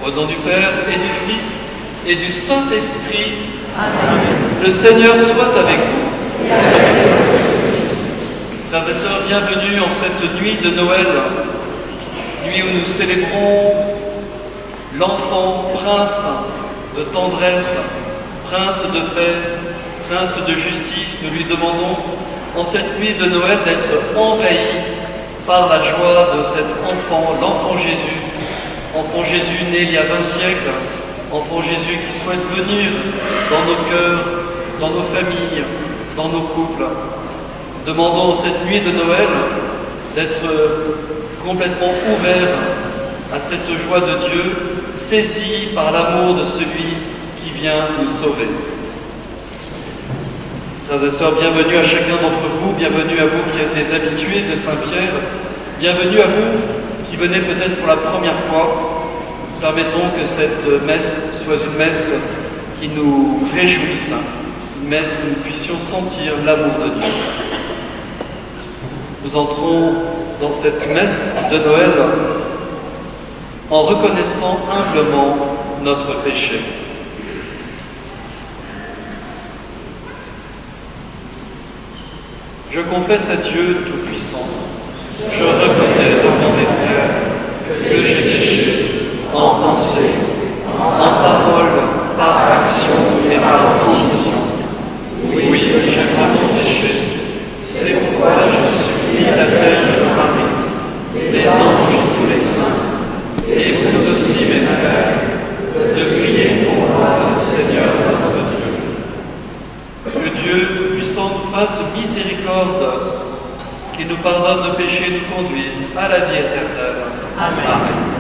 Au nom du Père et du Fils et du Saint-Esprit. Amen. Le Seigneur soit avec vous. Frères et sœurs, bienvenue en cette nuit de Noël, nuit où nous célébrons l'enfant prince de tendresse, prince de paix, prince de justice. Nous lui demandons en cette nuit de Noël d'être envahi par la joie de cet enfant, l'enfant Jésus né il y a 20 siècles, enfant Jésus qui souhaite venir dans nos cœurs, dans nos familles, dans nos couples. Demandons en cette nuit de Noël d'être complètement ouverts à cette joie de Dieu, saisis par l'amour de celui qui vient nous sauver. Frères et sœurs, bienvenue à chacun d'entre vous, bienvenue à vous qui êtes des habitués de Saint-Pierre, bienvenue à vous qui venez peut-être pour la première fois. Permettons que cette messe soit une messe qui nous réjouisse, une messe où nous puissions sentir l'amour de Dieu. Nous entrons dans cette messe de Noël en reconnaissant humblement notre péché. Je confesse à Dieu Tout-Puissant, je reconnais devant mes frères que j'ai péché en pensée, en parole, par action et par omission. Oui, j'ai vraiment péché. C'est pourquoi je supplie la Vierge Marie, les anges et tous les saints, et vous aussi, mes frères, de prier pour moi, Seigneur notre Dieu. Que Dieu Tout-Puissant nous fasse miséricorde, qu'il nous pardonne nos péchés et nous conduise à la vie éternelle. Amen. Amen.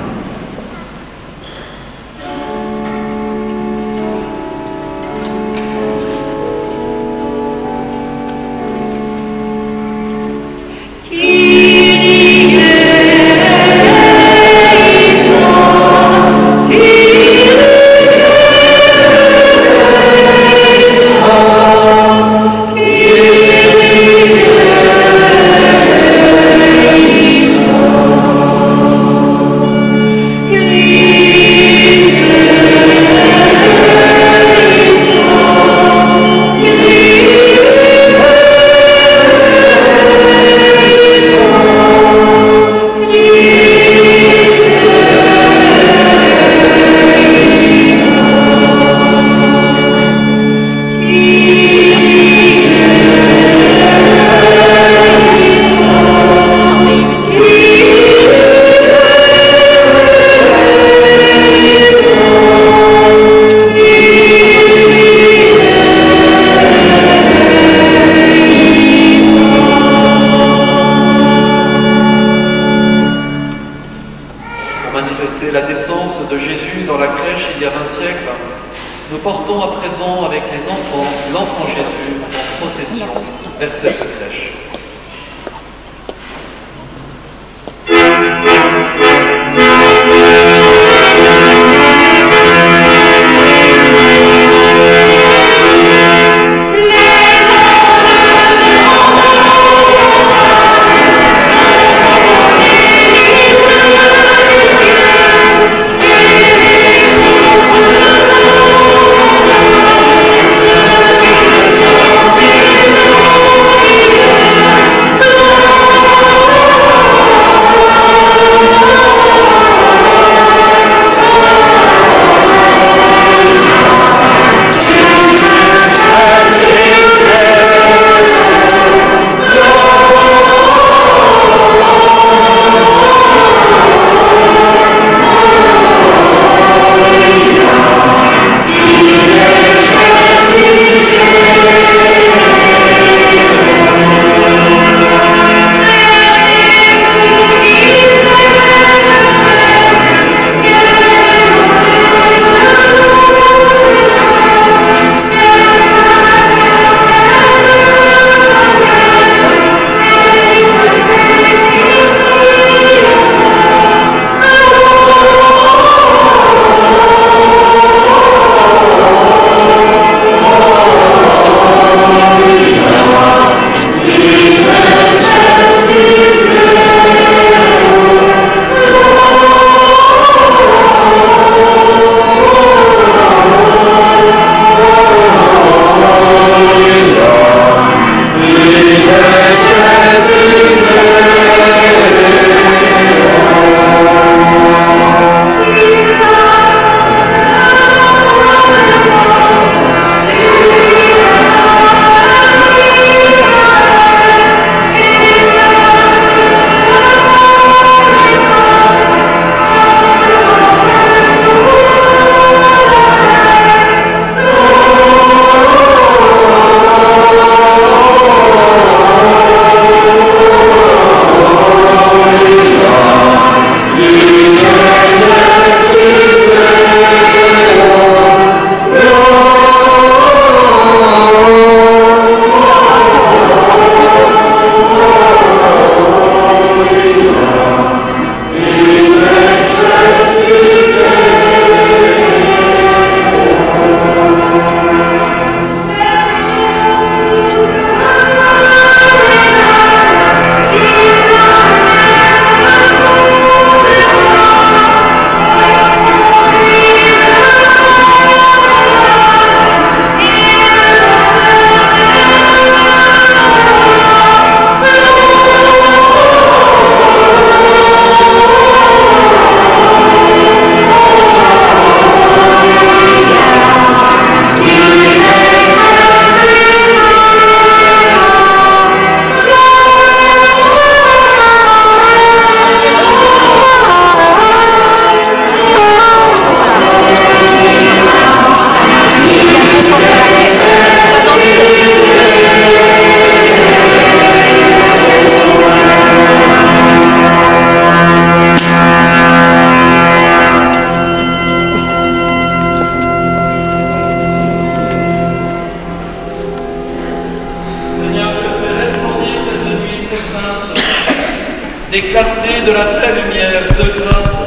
des clartés de la vraie lumière de grâce,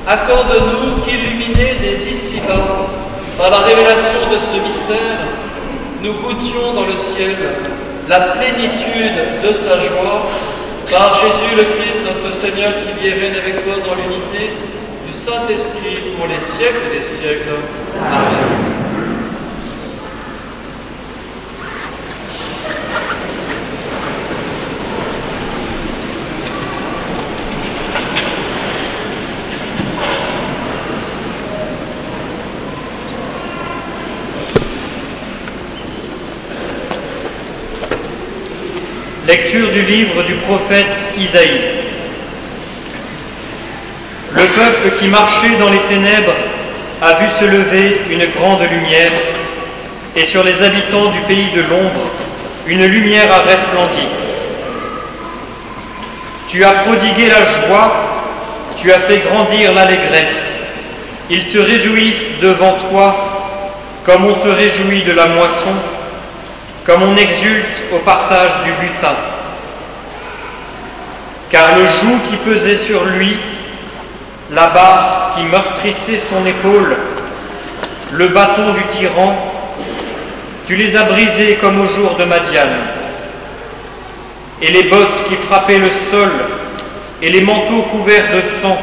accorde-nous qu'illuminés dès ici-bas, par la révélation de ce mystère, nous goûtions dans le ciel la plénitude de sa joie, par Jésus le Christ, notre Seigneur, qui vit et règne avec toi dans l'unité du Saint-Esprit pour les siècles des siècles. Amen. Lecture du livre du prophète Isaïe. Le peuple qui marchait dans les ténèbres a vu se lever une grande lumière, et sur les habitants du pays de l'ombre, une lumière a resplendi. Tu as prodigué la joie, tu as fait grandir l'allégresse. Ils se réjouissent devant toi, comme on se réjouit de la moisson, comme on exulte au partage du butin. Car le joug qui pesait sur lui, la barre qui meurtrissait son épaule, le bâton du tyran, tu les as brisés comme au jour de Madian. Et les bottes qui frappaient le sol, et les manteaux couverts de sang,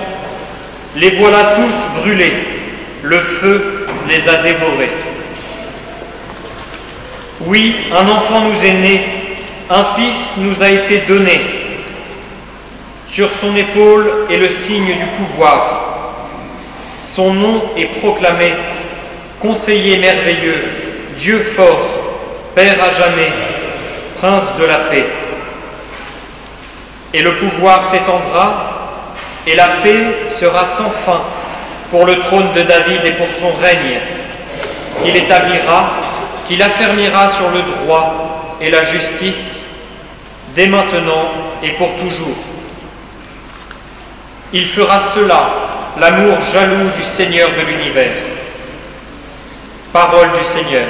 les voilà tous brûlés, le feu les a dévorés. Oui, un enfant nous est né, un fils nous a été donné. Sur son épaule est le signe du pouvoir. Son nom est proclamé, Conseiller merveilleux, Dieu fort, Père à jamais, Prince de la paix. Et le pouvoir s'étendra, et la paix sera sans fin pour le trône de David et pour son règne, qu'il établira, qu'il affermira sur le droit et la justice, dès maintenant et pour toujours. Il fera cela, l'amour jaloux du Seigneur de l'univers. Parole du Seigneur.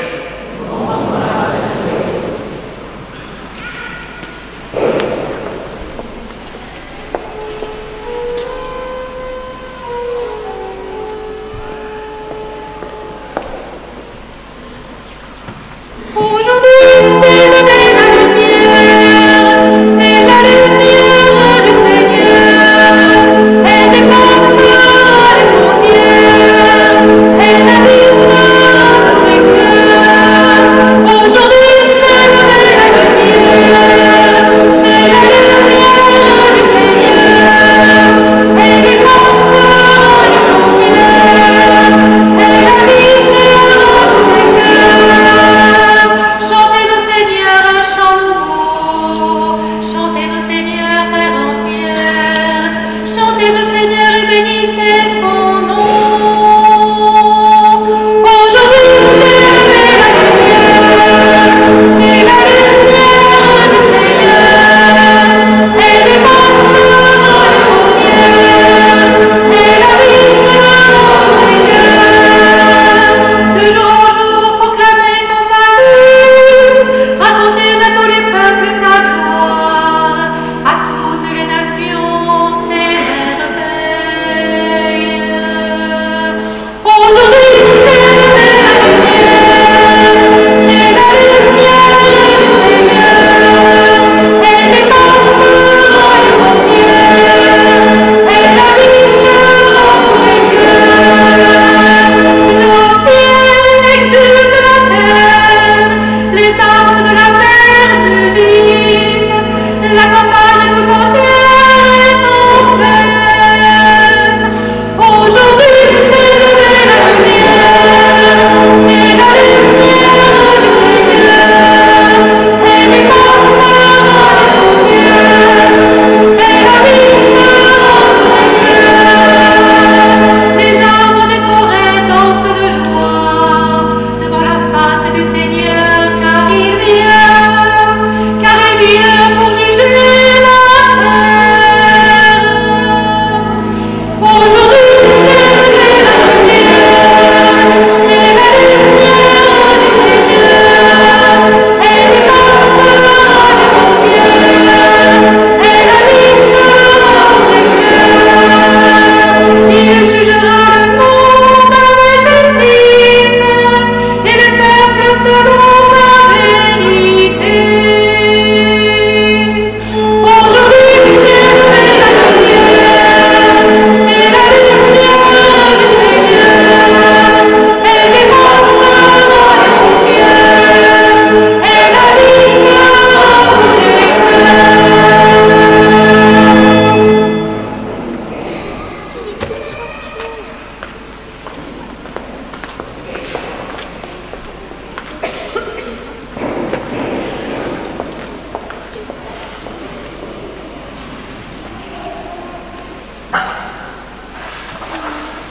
Elle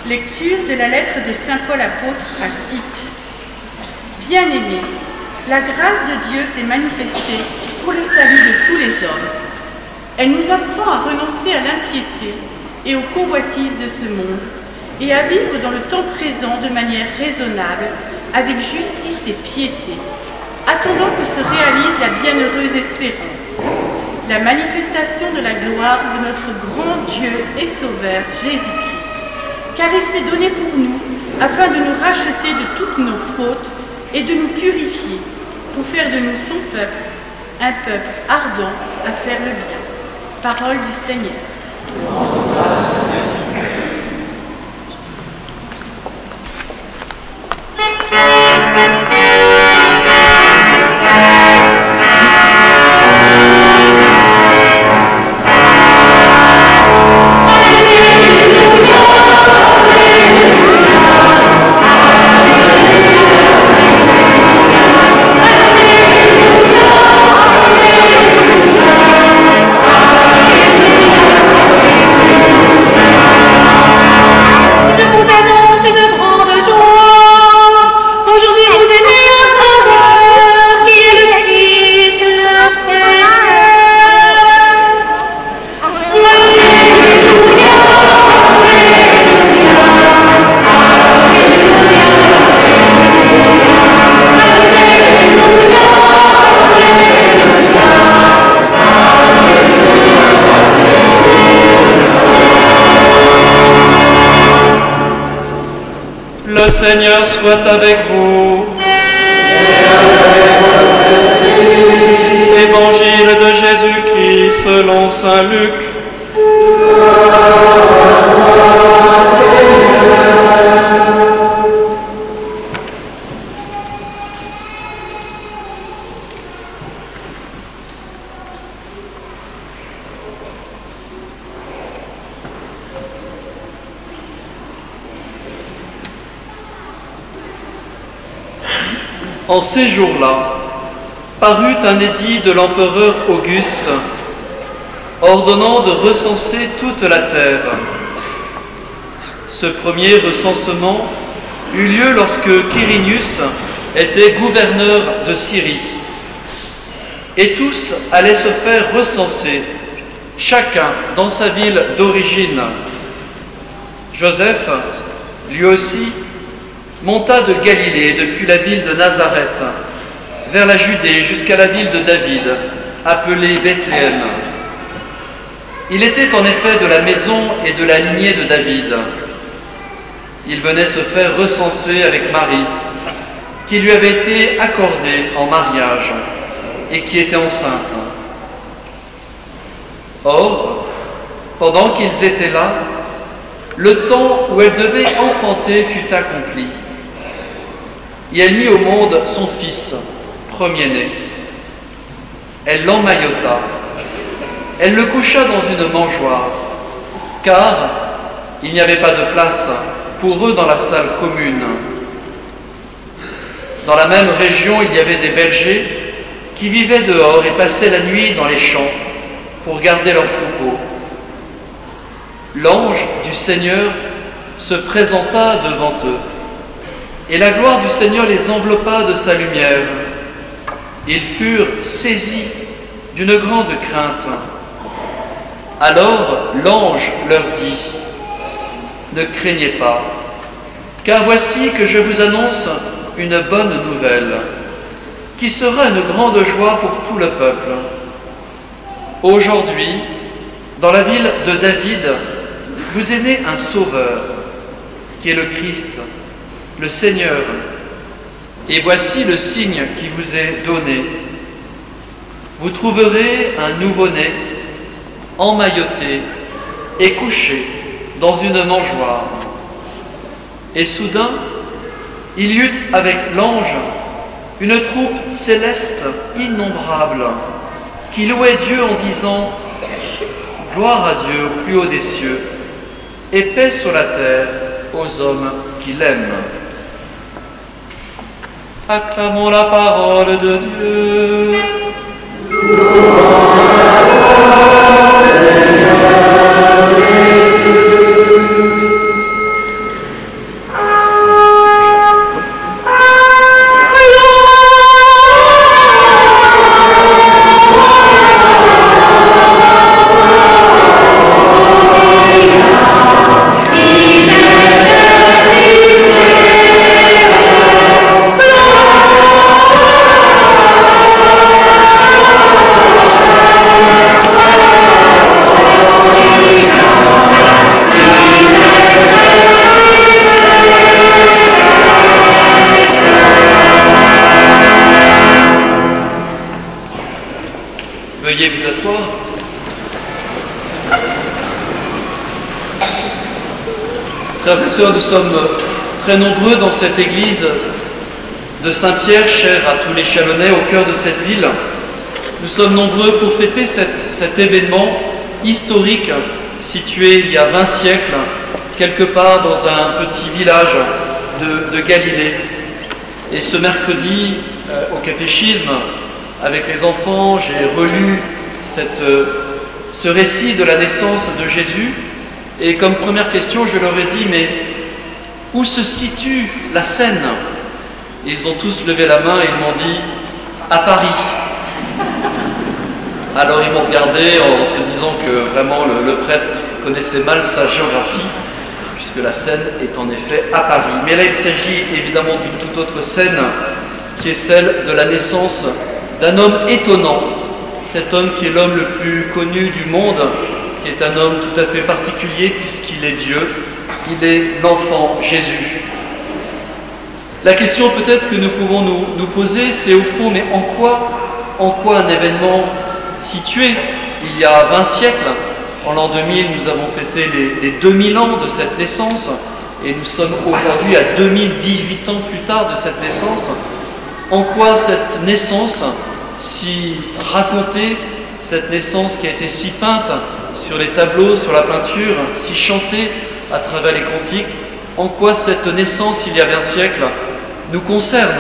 Lecture de la lettre de saint Paul apôtre à Tite. Bien-aimés, la grâce de Dieu s'est manifestée pour le salut de tous les hommes. Elle nous apprend à renoncer à l'impiété et aux convoitises de ce monde et à vivre dans le temps présent de manière raisonnable, avec justice et piété, attendant que se réalise la bienheureuse espérance, la manifestation de la gloire de notre grand Dieu et Sauveur Jésus-Christ. Car il s'est donné pour nous, afin de nous racheter de toutes nos fautes et de nous purifier, pour faire de nous son peuple, un peuple ardent à faire le bien. Parole du Seigneur. Le Seigneur soit avec vous. Évangile de Jésus-Christ selon saint Luc. En ces jours-là, parut un édit de l'empereur Auguste, ordonnant de recenser toute la terre. Ce premier recensement eut lieu lorsque Quirinius était gouverneur de Syrie. Et tous allaient se faire recenser, chacun dans sa ville d'origine. Joseph, lui aussi, monta de Galilée depuis la ville de Nazareth, vers la Judée jusqu'à la ville de David, appelée Bethléem. Il était en effet de la maison et de la lignée de David. Il venait se faire recenser avec Marie, qui lui avait été accordée en mariage et qui était enceinte. Or, pendant qu'ils étaient là, le temps où elle devait enfanter fut accompli. Et elle mit au monde son fils, premier-né. Elle l'emmaillota. Elle le coucha dans une mangeoire, car il n'y avait pas de place pour eux dans la salle commune. Dans la même région, il y avait des bergers qui vivaient dehors et passaient la nuit dans les champs pour garder leurs troupeaux. L'ange du Seigneur se présenta devant eux, et la gloire du Seigneur les enveloppa de sa lumière. Ils furent saisis d'une grande crainte. Alors l'ange leur dit : « Ne craignez pas, car voici que je vous annonce une bonne nouvelle, qui sera une grande joie pour tout le peuple. Aujourd'hui, dans la ville de David, vous est né un sauveur, qui est le Christ, le Seigneur. Et voici le signe qui vous est donné. Vous trouverez un nouveau-né, emmailloté et couché dans une mangeoire. » Et soudain, il y eut avec l'ange une troupe céleste innombrable qui louait Dieu en disant : « Gloire à Dieu au plus haut des cieux, et paix sur la terre aux hommes qui l'aiment. » Acclamons la parole de Dieu. Frères et sœurs, nous sommes très nombreux dans cette église de Saint-Pierre, chère à tous les Chalonnais, au cœur de cette ville. Nous sommes nombreux pour fêter cet événement historique situé il y a 20 siècles, quelque part dans un petit village de Galilée. Et ce mercredi, au catéchisme, avec les enfants, j'ai relu ce récit de la naissance de Jésus. Et comme première question, je leur ai dit, mais où se situe la scène? Et ils ont tous levé la main et ils m'ont dit, à Paris. Alors ils m'ont regardé en se disant que vraiment le prêtre connaissait mal sa géographie, puisque la scène est en effet à Paris. Mais là il s'agit évidemment d'une toute autre scène, qui est celle de la naissance d'un homme étonnant, cet homme qui est l'homme le plus connu du monde, qui est un homme tout à fait particulier puisqu'il est Dieu, il est l'enfant Jésus. La question peut-être que nous pouvons nous poser, c'est au fond, mais en quoi un événement situé il y a 20 siècles, en l'an 2000, nous avons fêté les 2000 ans de cette naissance, et nous sommes aujourd'hui à 2018 ans plus tard de cette naissance. En quoi cette naissance si racontée, cette naissance qui a été si peinte sur les tableaux, sur la peinture, si chantée à travers les cantiques, en quoi cette naissance il y a 20 siècles nous concerne,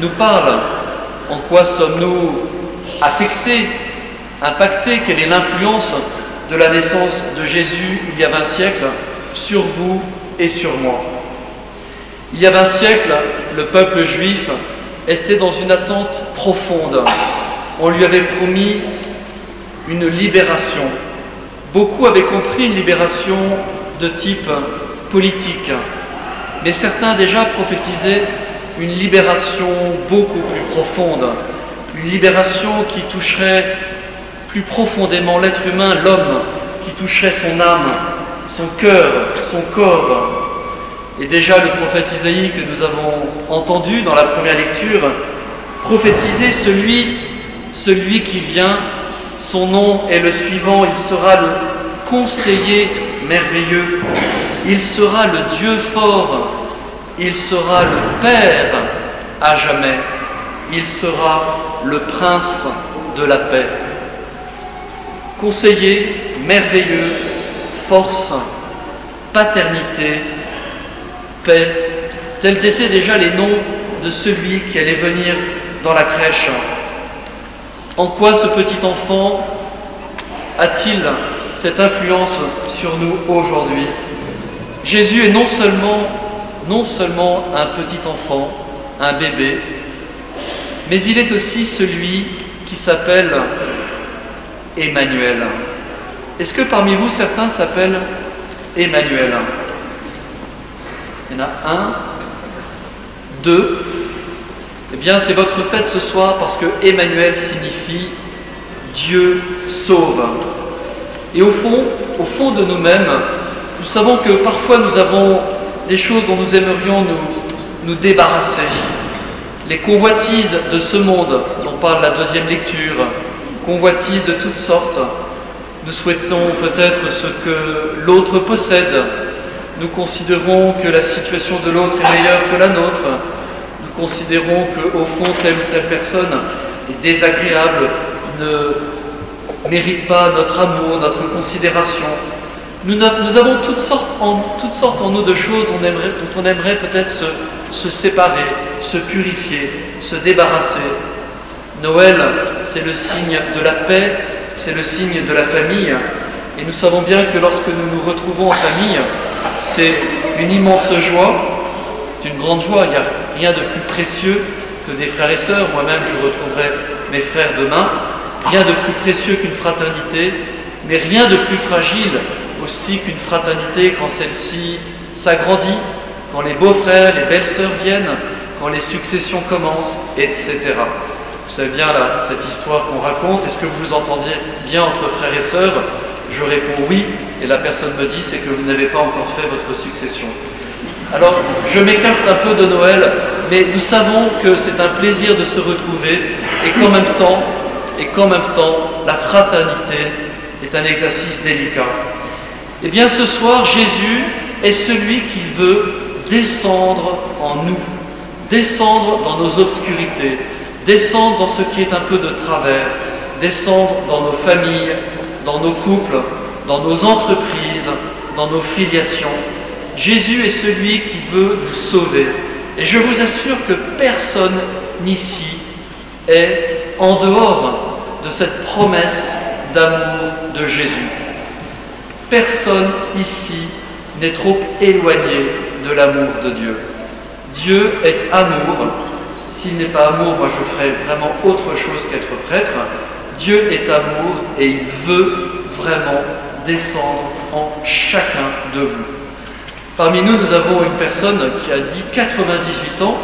nous parle, en quoi sommes-nous affectés, impactés, quelle est l'influence de la naissance de Jésus il y a 20 siècles sur vous et sur moi. Il y a 20 siècles, le peuple juif était dans une attente profonde. On lui avait promis une libération. Beaucoup avaient compris une libération de type politique, mais certains déjà prophétisaient une libération beaucoup plus profonde, une libération qui toucherait plus profondément l'être humain, l'homme, qui toucherait son âme, son cœur, son corps. Et déjà le prophète Isaïe que nous avons entendu dans la première lecture prophétisait celui qui vient, son nom est le suivant, il sera le conseiller merveilleux, il sera le Dieu fort, il sera le Père à jamais, il sera le Prince de la paix. Conseiller merveilleux, force, paternité, paix, tels étaient déjà les noms de celui qui allait venir dans la crèche. En quoi ce petit enfant a-t-il cette influence sur nous aujourd'hui? Jésus est non seulement un petit enfant, un bébé, mais il est aussi celui qui s'appelle Emmanuel. Est-ce que parmi vous certains s'appellent Emmanuel? Il y en a un, deux. Eh bien, c'est votre fête ce soir parce que Emmanuel signifie Dieu sauve. Et au fond de nous-mêmes, nous savons que parfois nous avons des choses dont nous aimerions nous débarrasser. Les convoitises de ce monde, dont parle la deuxième lecture, convoitises de toutes sortes. Nous souhaitons peut-être ce que l'autre possède. Nous considérons que la situation de l'autre est meilleure que la nôtre. Nous considérons qu'au fond, telle ou telle personne est désagréable, ne mérite pas notre amour, notre considération. Nous avons toutes sortes en nous de choses dont on aimerait peut-être se séparer, se purifier, se débarrasser. Noël, c'est le signe de la paix, c'est le signe de la famille. Et nous savons bien que lorsque nous nous retrouvons en famille, c'est une immense joie, c'est une grande joie. Il n'y a rien de plus précieux que des frères et sœurs. Moi-même, je retrouverai mes frères demain. Rien de plus précieux qu'une fraternité, mais rien de plus fragile aussi qu'une fraternité quand celle-ci s'agrandit, quand les beaux-frères, les belles-sœurs viennent, quand les successions commencent, etc. Vous savez bien cette histoire qu'on raconte. Est-ce que vous vous entendiez bien entre frères et sœurs? Je réponds oui, et la personne me dit c'est que vous n'avez pas encore fait votre succession. Alors, je m'écarte un peu de Noël, mais nous savons que c'est un plaisir de se retrouver, et qu'en même temps, la fraternité est un exercice délicat. Eh bien, ce soir, Jésus est celui qui veut descendre en nous, descendre dans nos obscurités, descendre dans ce qui est un peu de travers, descendre dans nos familles, dans nos couples, dans nos entreprises, dans nos filiations. Jésus est celui qui veut nous sauver. Et je vous assure que personne ici est en dehors de cette promesse d'amour de Jésus. Personne ici n'est trop éloigné de l'amour de Dieu. Dieu est amour. S'il n'est pas amour, moi je ferais vraiment autre chose qu'être prêtre. Dieu est amour et il veut vraiment descendre en chacun de vous. Parmi nous, nous avons une personne qui a dit 98 ans,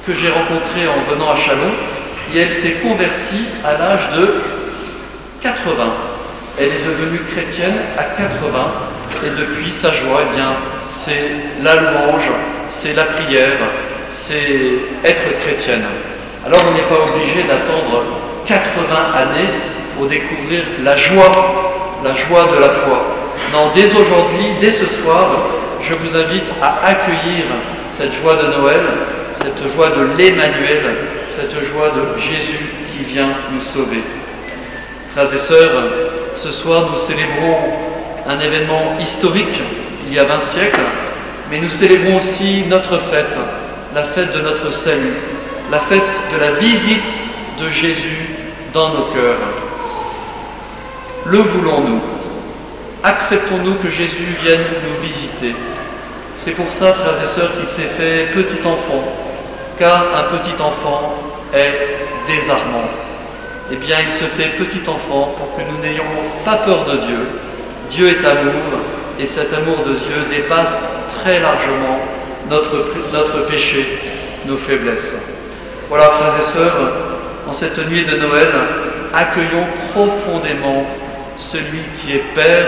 que j'ai rencontrée en venant à Châlons, et elle s'est convertie à l'âge de 80. Elle est devenue chrétienne à 80, et depuis sa joie, eh bien, c'est la louange, c'est la prière, c'est être chrétienne. Alors on n'est pas obligé d'attendre 80 années pour découvrir la joie de la foi. Non, dès aujourd'hui, dès ce soir, je vous invite à accueillir cette joie de Noël, cette joie de l'Emmanuel, cette joie de Jésus qui vient nous sauver. Frères et sœurs, ce soir nous célébrons un événement historique, il y a 20 siècles, mais nous célébrons aussi notre fête, la fête de notre salut, la fête de la visite de Jésus dans nos cœurs. Le voulons-nous? Acceptons-nous que Jésus vienne nous visiter? C'est pour ça, frères et sœurs, qu'il s'est fait petit enfant, car un petit enfant est désarmant. Eh bien, il se fait petit enfant pour que nous n'ayons pas peur de Dieu. Dieu est amour, et cet amour de Dieu dépasse très largement notre péché, nos faiblesses. Voilà, frères et sœurs, en cette nuit de Noël, accueillons profondément celui qui est Père,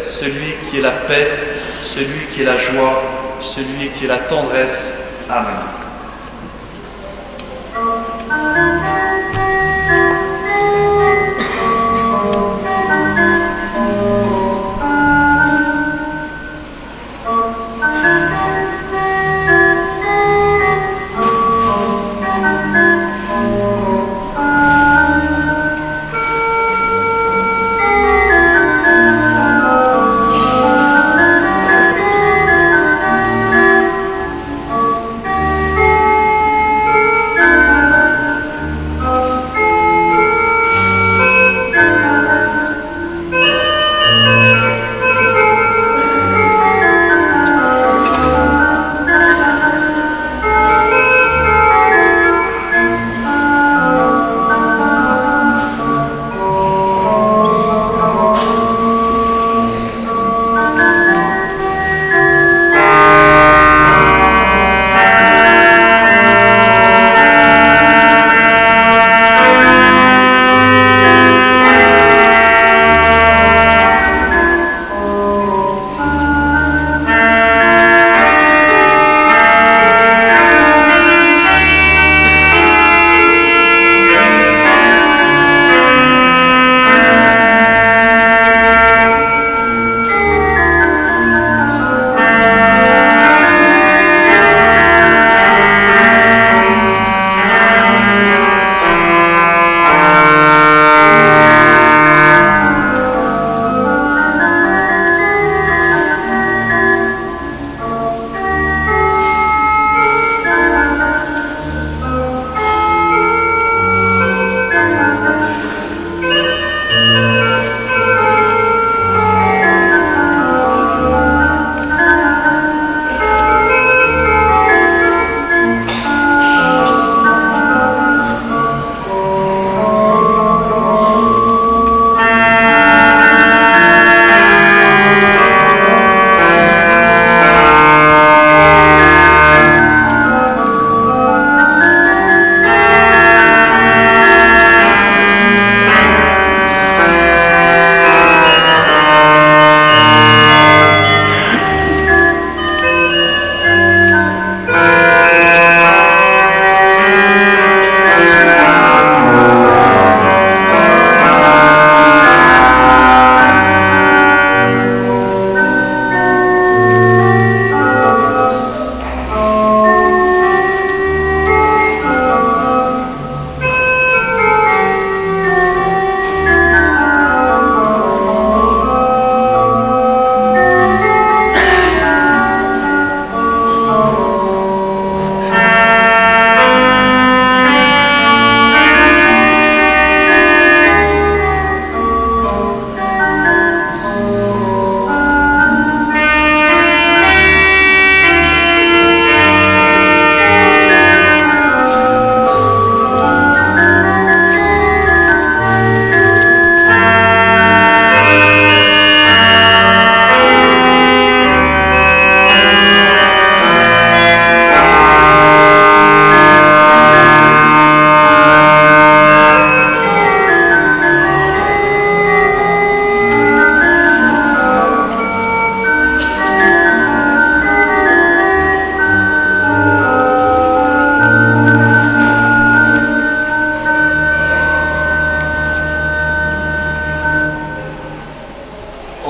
celui qui est la paix, celui qui est la joie, celui qui est la tendresse. Amen.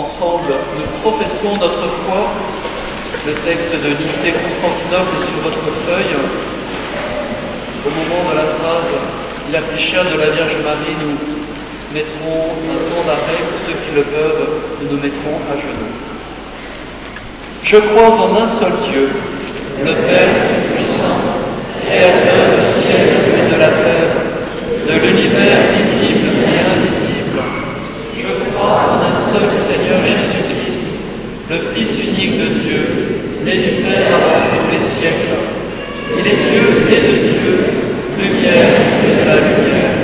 Ensemble, nous professons notre foi. Le texte de Nicée Constantinople est sur votre feuille. Au moment de la phrase « Il a pris chair de la Vierge Marie », nous mettrons un temps d'arrêt. Pour ceux qui le peuvent, nous nous mettrons à genoux. Je crois en un seul Dieu, le Père Tout-Puissant, Créateur du ciel et de la terre, de l'univers visible et invisible. Je crois en un seul Seigneur Jésus-Christ, le Fils unique de Dieu, né du Père avant tous les siècles. Il est Dieu et de Dieu, lumière et de la lumière,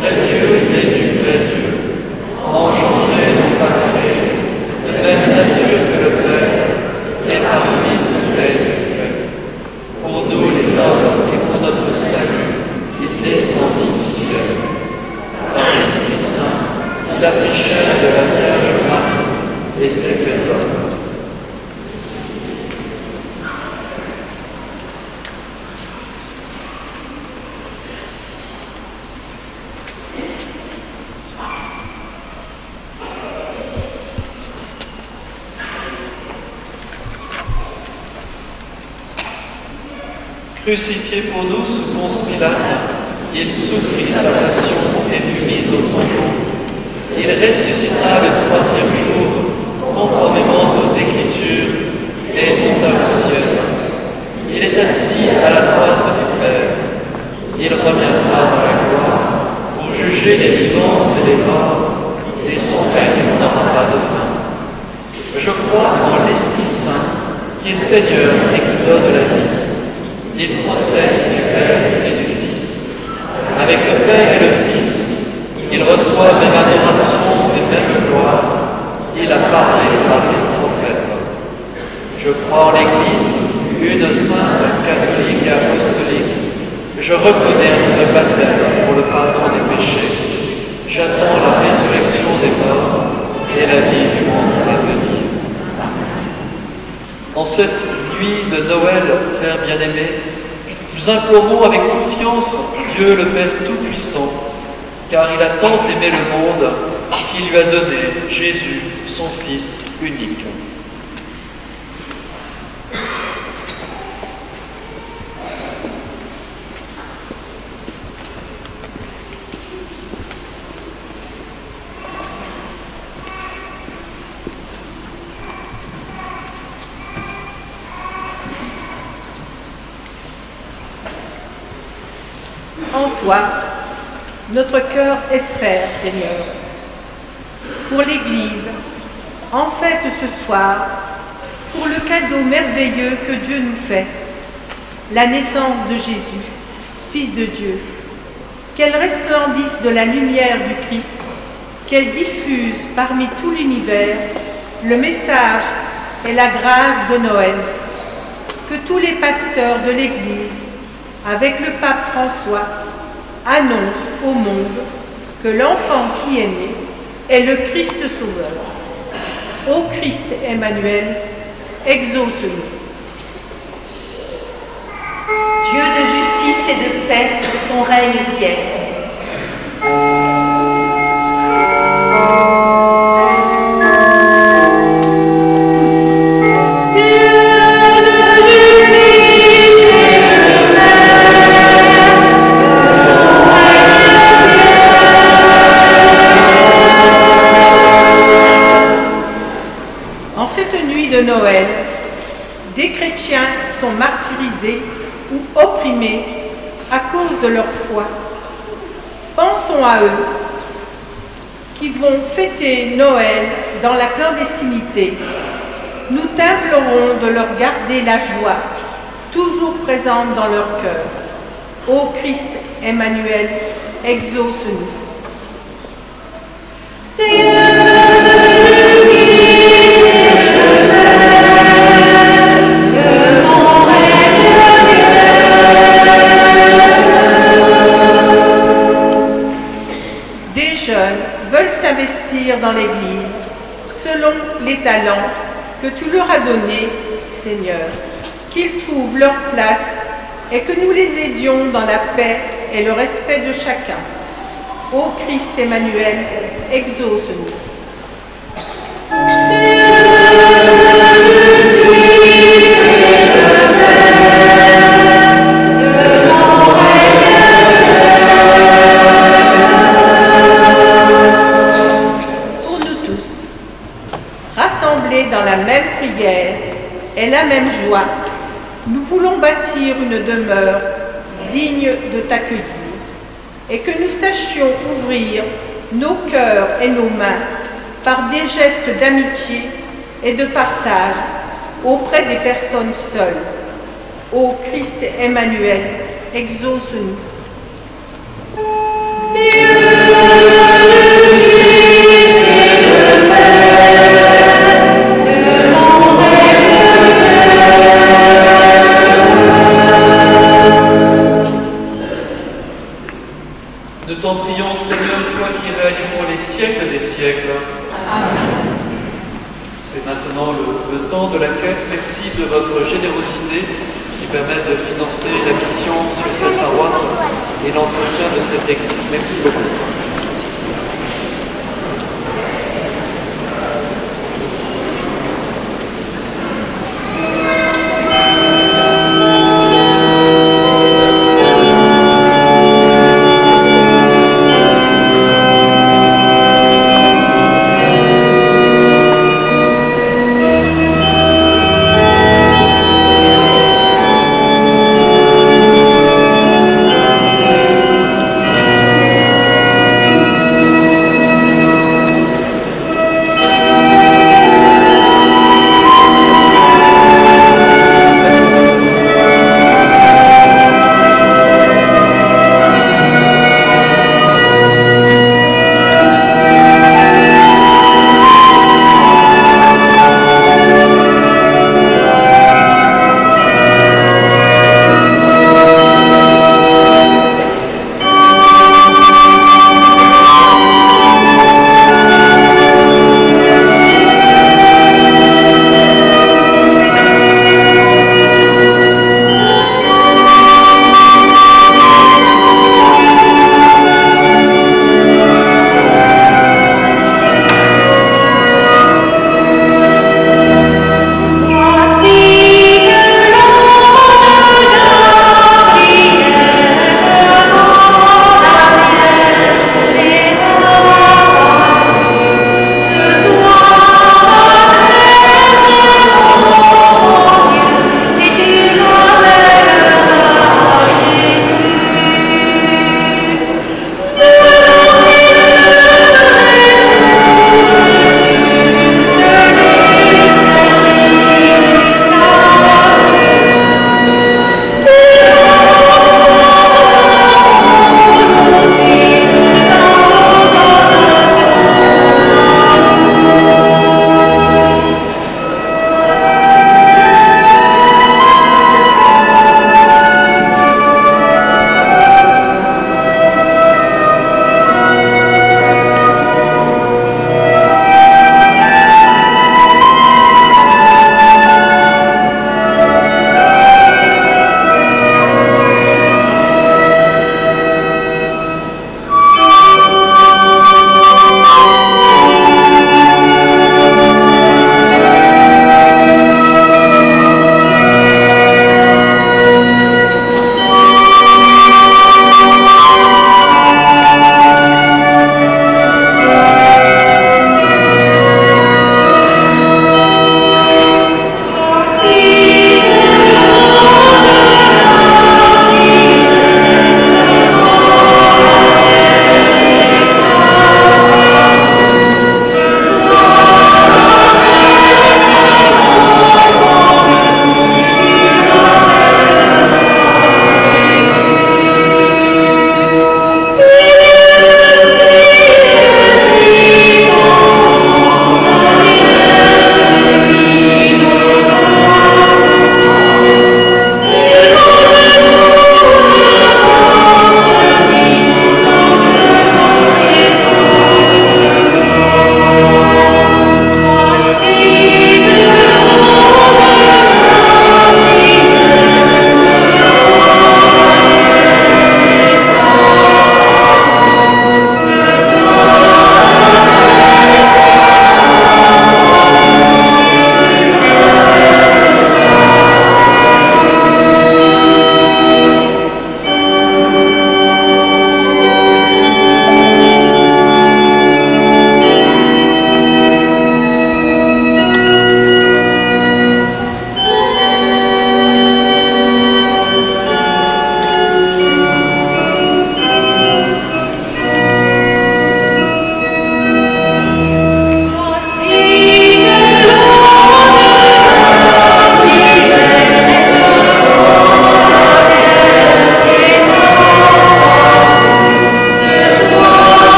vrai Dieu et du vrai Dieu, engendré, non pas créé, de même nature que le Père, et parmi tout est fait. Pour nous les hommes et pour notre salut, il descendit du ciel. Par l'Esprit Saint, il a pris chair de la Vierge Marie et s'est fait homme. Crucifié pour nous sous Ponce Pilate, il souffrit sa passion et fut mis au tombeau. Il ressuscita le troisième jour, conformément aux Écritures, et monta au ciel. Il est assis à la droite du Père. Il reviendra dans la gloire pour juger les vivants et les morts, et son règne n'aura pas de fin. Je crois en l'Esprit Saint, qui est Seigneur et qui donne la vie. Il procède du Père et du Fils. Avec le Père et le Fils, il reçoit même adoration et même gloire. Il a parlé par les prophètes. Je crois en l'Église, une sainte, catholique et apostolique. Je reconnais un seul baptême pour le pardon des péchés. J'attends la résurrection des morts et la vie du monde à venir. En cette nuit de Noël, frères bien-aimés, nous implorons avec confiance Dieu le Père Tout-Puissant, car il a tant aimé le monde qu'il lui a donné Jésus, son Fils unique. En toi, notre cœur espère, Seigneur. Pour l'Église, en fête ce soir, pour le cadeau merveilleux que Dieu nous fait, la naissance de Jésus, Fils de Dieu, qu'elle resplendisse de la lumière du Christ, qu'elle diffuse parmi tout l'univers le message et la grâce de Noël, que tous les pasteurs de l'Église, avec le pape François, annonce au monde que l'enfant qui est né est le Christ Sauveur. Ô Christ Emmanuel, exauce-nous. Dieu de justice et de paix, que ton règne vienne. De Noël, des chrétiens sont martyrisés ou opprimés à cause de leur foi. Pensons à eux qui vont fêter Noël dans la clandestinité. Nous t'implorons de leur garder la joie, toujours présente dans leur cœur. Ô Christ Emmanuel, exauce-nous. Veulent s'investir dans l'Église selon les talents que tu leur as donnés, Seigneur, qu'ils trouvent leur place et que nous les aidions dans la paix et le respect de chacun. Ô Christ Emmanuel, exauce-nous. rassemblés dans la même prière et la même joie, nous voulons bâtir une demeure digne de t'accueillir et que nous sachions ouvrir nos cœurs et nos mains par des gestes d'amitié et de partage auprès des personnes seules. Ô Christ Emmanuel, exauce-nous. Nous t'en prions, Seigneur, toi qui règnes pour les siècles des siècles. Amen. C'est maintenant le temps de la quête. Merci de votre générosité qui permet de financer la mission sur cette paroisse et l'entretien de cette église. Merci beaucoup.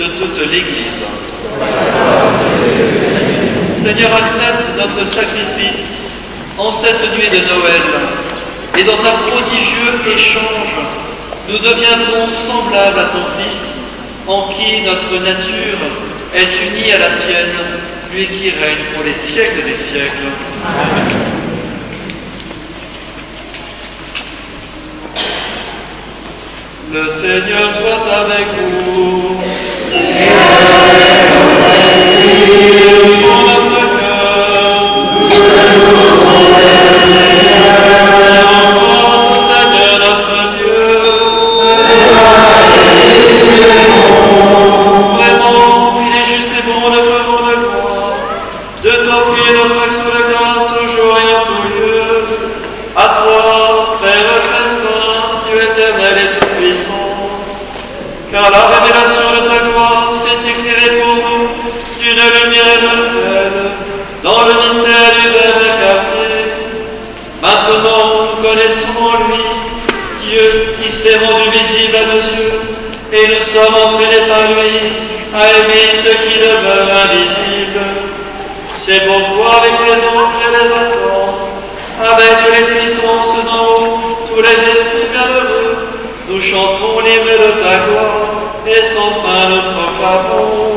de toute l'Église. Seigneur, accepte notre sacrifice en cette nuit de Noël, et dans un prodigieux échange, nous deviendrons semblables à ton Fils, en qui notre nature est unie à la tienne, lui qui règne pour les siècles des siècles. Amen. Le Seigneur soit avec vous. Et avec votre esprit. Pour notre cœur. Renonce au Seigneur notre Dieu. Vraiment, il est juste et bon de te rendre gloire, de t'offrir notre action de grâce toujours et en tout lieu. À toi, Père très saint, Dieu éternel et tout-puissant, car la révélation de ta gloire s'est éclairée pour nous d'une lumière nouvelle dans le mystère du Verbe incarné. Maintenant, nous connaissons en lui Dieu qui s'est rendu visible à nos yeux, et nous sommes entraînés par lui à aimer ce qui demeure invisible. C'est pourquoi avec les anges et les archanges, avec les puissances d'en haut, tous les esprits bienheureux, nous chantons l'hymne de ta gloire, et sans fin nous proclamons.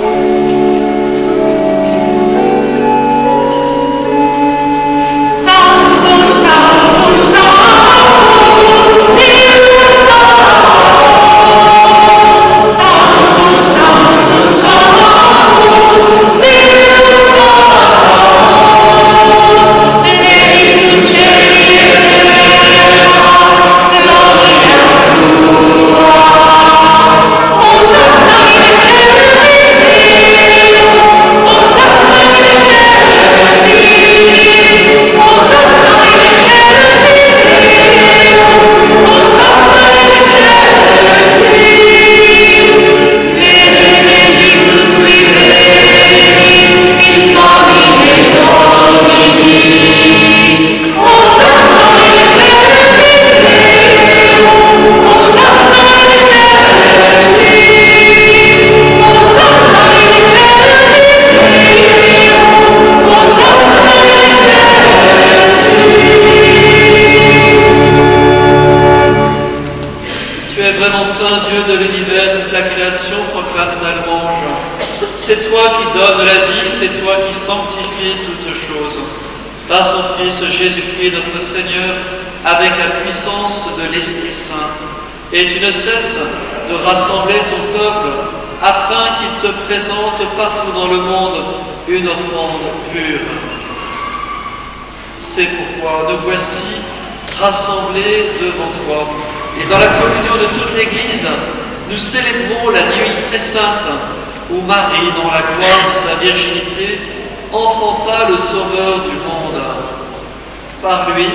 C'est toi qui donnes la vie, c'est toi qui sanctifies toutes choses. Par ton Fils Jésus-Christ, notre Seigneur, avec la puissance de l'Esprit Saint. Et tu ne cesses de rassembler ton peuple afin qu'il te présente partout dans le monde une offrande pure. C'est pourquoi nous voici rassemblés devant toi. Et dans la communion de toute l'Église, nous célébrons la nuit très sainte où Marie, dans la gloire de sa virginité, enfanta le Sauveur du monde. Par lui,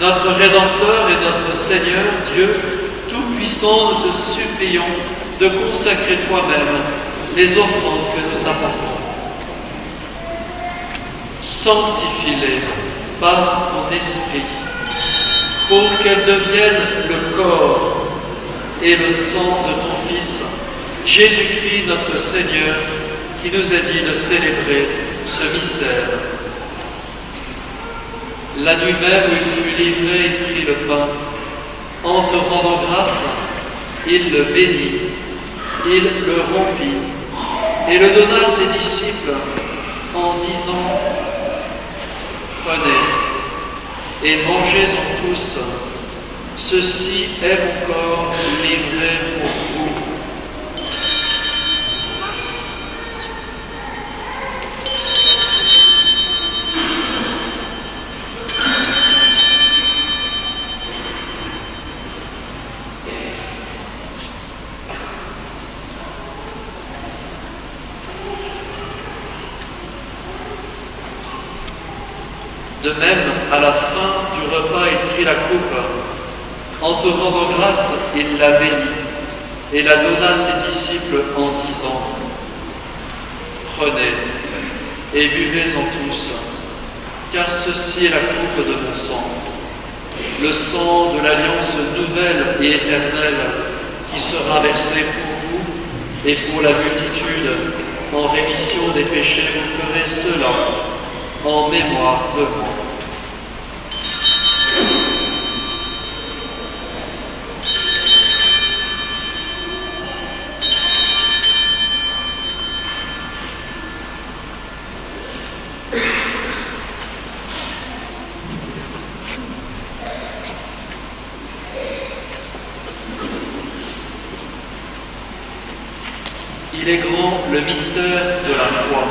notre Rédempteur et notre Seigneur, Dieu Tout-Puissant, nous te supplions de consacrer toi-même les offrandes que nous apportons. Sanctifie-les par ton Esprit, pour qu'elles deviennent le corps et le sang de ton Fils, Jésus-Christ notre Seigneur, qui nous a dit de célébrer ce mystère. La nuit même où il fut livré, il prit le pain. En te rendant grâce, il le bénit, il le rompit et le donna à ses disciples en disant: prenez et mangez-en tous, ceci est mon corps livré pour vous. De même, à la fin du repas, il prit la coupe. En te rendant grâce, il la bénit et la donna à ses disciples en disant: prenez et buvez-en tous, car ceci est la coupe de mon sang, le sang de l'alliance nouvelle et éternelle qui sera versé pour vous Et pour la multitude, en rémission des péchés, vous ferez cela en mémoire de moi. Il est grand le mystère de la foi.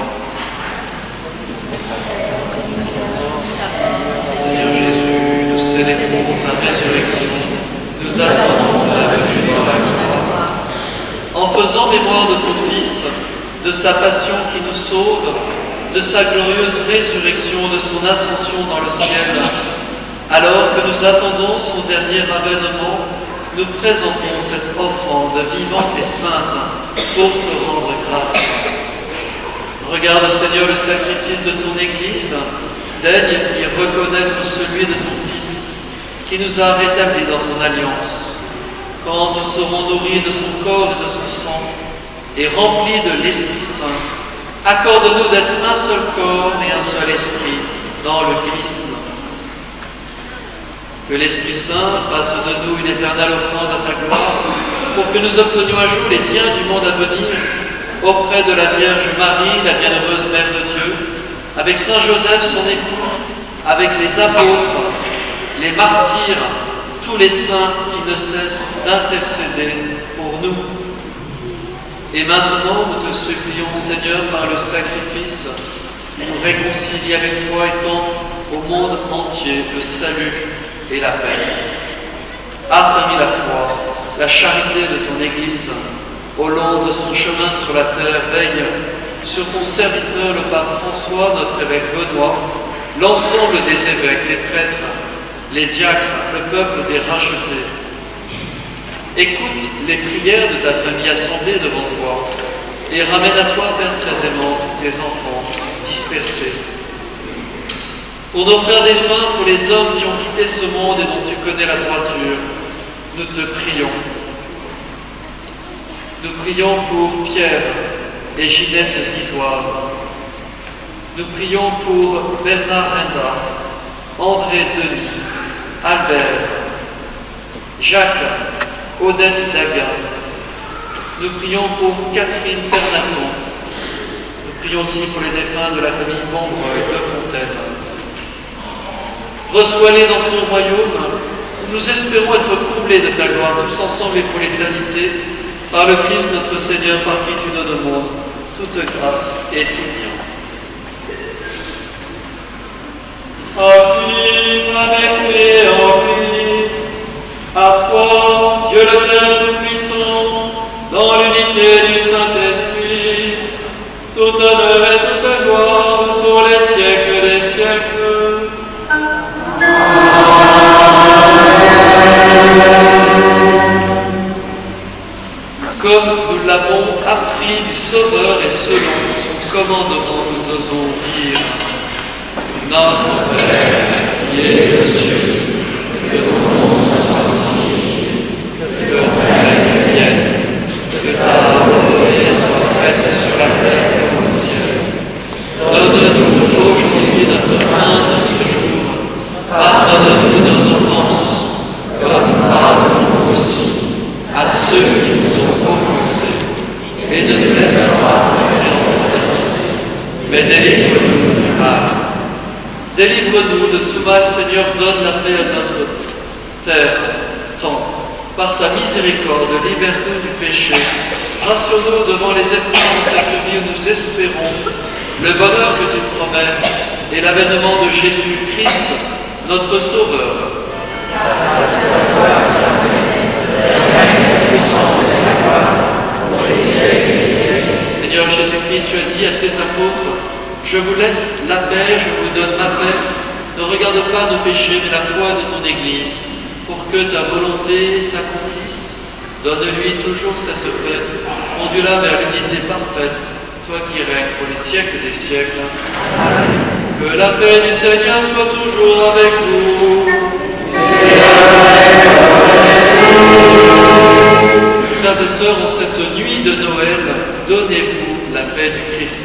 Seigneur Jésus, nous célébrons ta résurrection, nous attendons ta venue dans la gloire. En faisant mémoire de ton Fils, de sa passion qui nous sauve, de sa glorieuse résurrection, de son ascension dans le ciel, alors que nous attendons son dernier avènement, nous présentons cette offrande vivante et sainte pour te rendre grâce. Regarde, Seigneur, le sacrifice de ton Église, daigne y reconnaître celui de ton Fils, qui nous a rétablis dans ton alliance. Quand nous serons nourris de son corps et de son sang, et remplis de l'Esprit Saint, accorde-nous d'être un seul corps et un seul esprit dans le Christ. Que l'Esprit Saint fasse de nous une éternelle offrande à ta gloire, pour que nous obtenions un jour les biens du monde à venir, auprès de la Vierge Marie, la bienheureuse Mère de Dieu, avec Saint Joseph, son époux, avec les apôtres, les martyrs, tous les saints qui ne cessent d'intercéder pour nous. Et maintenant, nous te supplions, Seigneur, par le sacrifice qui nous réconcilie avec toi, étends au monde entier le salut et la paix. Affermis la foi, la charité de ton Église, au long de son chemin sur la terre, veille sur ton serviteur, le pape François, notre évêque Benoît, l'ensemble des évêques, les prêtres, les diacres, le peuple des rachetés. Écoute les prières de ta famille assemblée devant toi et ramène à toi, Père très aimant, tous tes enfants dispersés. Pour nos frères défunts, pour les hommes qui ont quitté ce monde et dont tu connais la droiture, nous te prions. Nous prions pour Pierre et Ginette Bisoire. Nous prions pour Bernard Renda, André Denis, Albert, Jacques, Odette Daguin. Nous prions pour Catherine Bernaton. Nous prions aussi pour les défunts de la famille Bombreuil de Fontaine. Reçois-les dans ton royaume, où nous espérons être comblés de ta gloire tous ensemble et pour l'éternité, par le Christ notre Seigneur, par qui tu donnes au monde toute grâce et tout bien. Amen, avec et en lui, à toi, Dieu le Père Tout-Puissant, dans l'unité du Saint-Esprit, toute honneur et toute gloire pour les siècles des siècles. Comme nous l'avons appris du Sauveur et selon son commandement, nous osons dire: Notre Père, qui es aux cieux, que ton nom soit sanctifié, que ton règne vienne, que ta volonté soit faite sur la terre comme au ciel. Donne-nous aujourd'hui notre pain de ce jour. Pardonne-nous nos offenses, comme nous pardonnons aussi à ceux qui nous ont offensés, et ne nous laisse pas entrer en tentation, mais délivre-nous du mal. Délivre-nous de tout mal, Seigneur, donne la paix à notre terre, tant, par ta miséricorde, libère-nous du péché, rassure-nous devant les épreuves de cette vie où nous espérons le bonheur que tu promets et l'avènement de Jésus-Christ, notre Sauveur. Seigneur Jésus-Christ, tu as dit à tes apôtres: je vous laisse la paix, je vous donne ma paix. Ne regarde pas nos péchés, mais la foi de ton Église, pour que ta volonté s'accomplisse. Donne-lui toujours cette paix. Conduis-la vers l'unité parfaite, toi qui règnes pour les siècles des siècles. Que la paix du Seigneur soit toujours avec vous. Frères et sœurs, en cette nuit de Noël, donnez-vous la paix du Christ.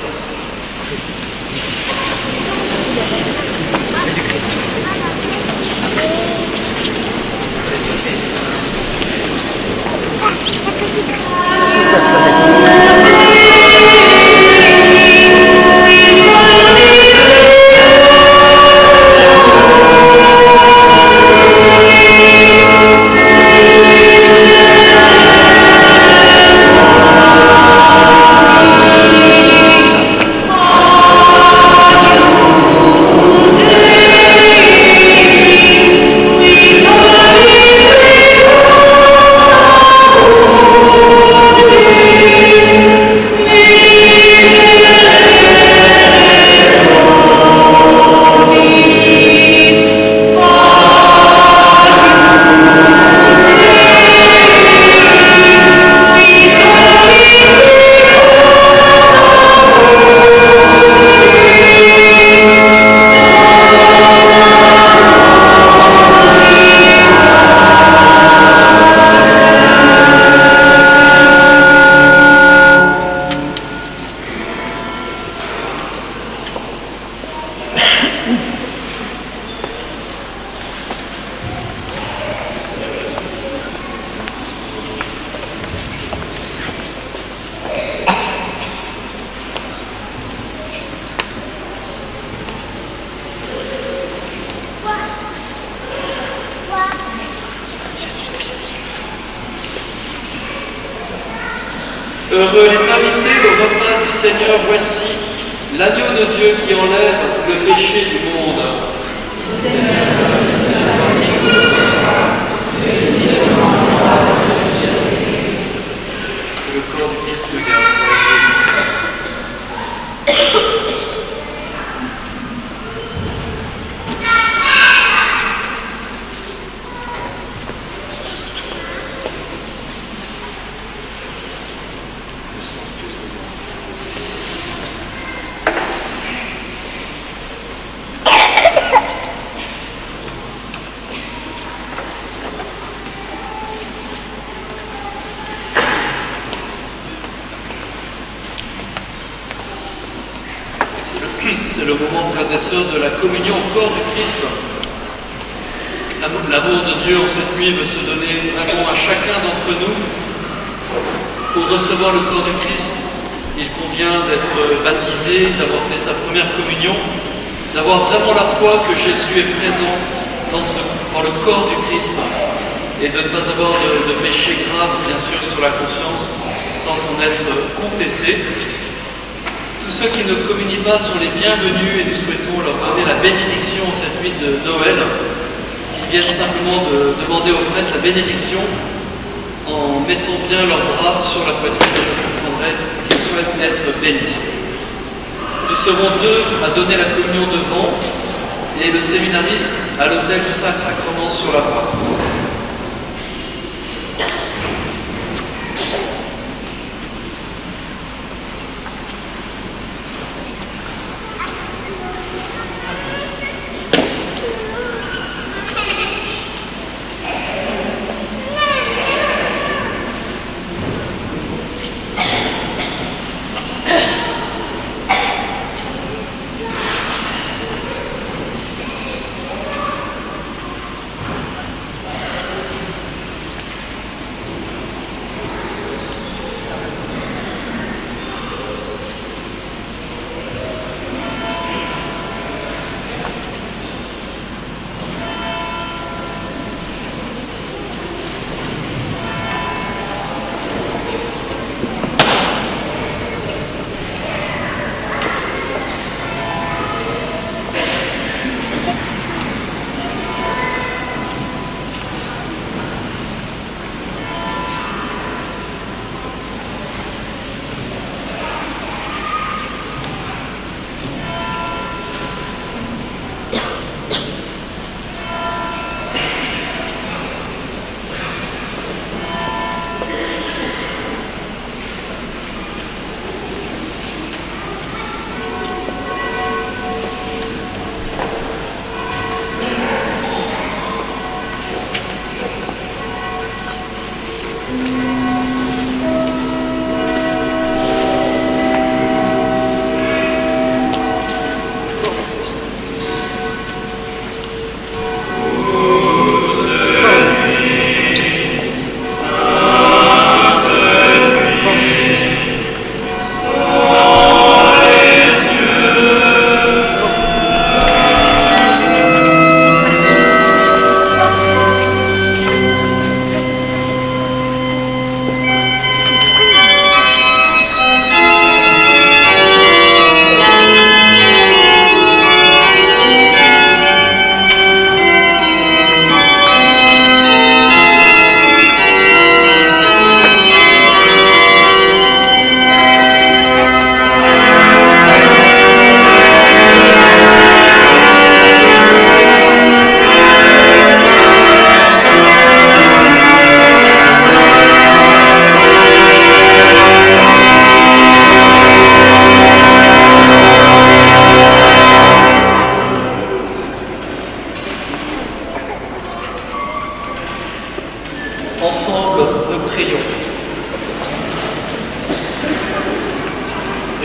Heureux les invités, le repas du Seigneur, voici l'agneau de Dieu qui enlève le péché du monde. Que le corps du Christ me garde. C'est le moment, frères et sœurs, de la communion au corps du Christ. L'amour de Dieu en cette nuit veut se donner vraiment à chacun d'entre nous. Pour recevoir le corps du Christ, il convient d'être baptisé, d'avoir fait sa première communion, d'avoir vraiment la foi que Jésus est présent dans le corps du Christ et de ne pas avoir de péché grave, bien sûr, sur la conscience sans s'en être confessé. Tous ceux qui ne communient pas sont les bienvenus et nous souhaitons leur donner la bénédiction cette nuit de Noël. Ils viennent simplement de demander au prêtre la bénédiction en mettant bien leurs bras sur la poitrine. Je comprendrai qu'ils souhaitent être bénis. Nous serons deux à donner la communion devant et le séminariste à l'autel du Saint-Sacrement sur la droite.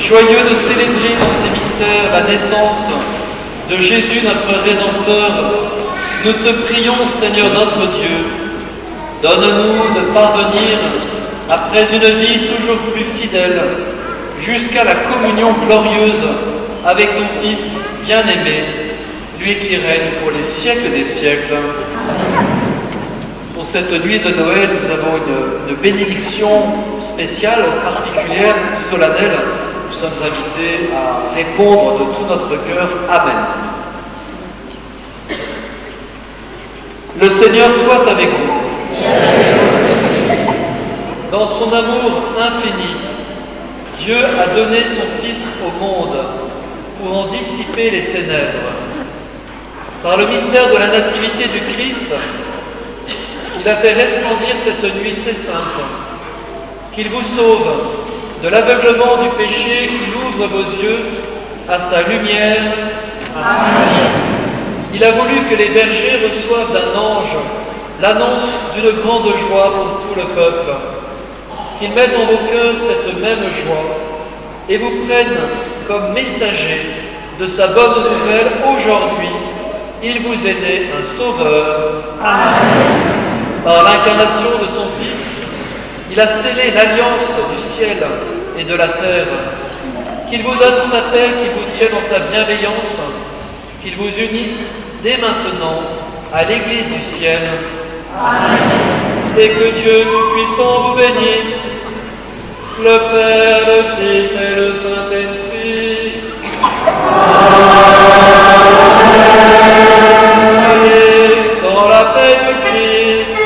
joyeux de célébrer dans ces mystères la naissance de Jésus, notre Rédempteur, nous te prions, Seigneur notre Dieu, donne-nous de parvenir, après une vie toujours plus fidèle, jusqu'à la communion glorieuse avec ton Fils bien-aimé, lui qui règne pour les siècles des siècles. Pour cette nuit de Noël, nous avons une bénédiction spéciale, particulière, solennelle. Nous sommes invités à répondre de tout notre cœur. Amen. Le Seigneur soit avec vous. Dans son amour infini, Dieu a donné son Fils au monde pour en dissiper les ténèbres. Par le mystère de la nativité du Christ, il a fait resplendir cette nuit très sainte, qu'il vous sauve de l'aveuglement du péché, qu'il ouvre vos yeux à sa lumière. Amen. Il a voulu que les bergers reçoivent d'un ange l'annonce d'une grande joie pour tout le peuple, qu'il mette en vos cœurs cette même joie et vous prenne comme messager de sa bonne nouvelle. Aujourd'hui, il vous est né un sauveur. Amen. Par l'incarnation de son Fils, il a scellé l'alliance du ciel et de la terre. Qu'il vous donne sa paix, qu'il vous tienne en sa bienveillance, qu'il vous unisse dès maintenant à l'Église du ciel. Amen. Et que Dieu Tout-Puissant vous bénisse, le Père, le Fils et le Saint-Esprit. Allez dans la paix du Christ.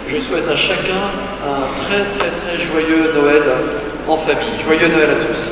Je souhaite à chacun un très joyeux Noël en famille. Joyeux Noël à tous.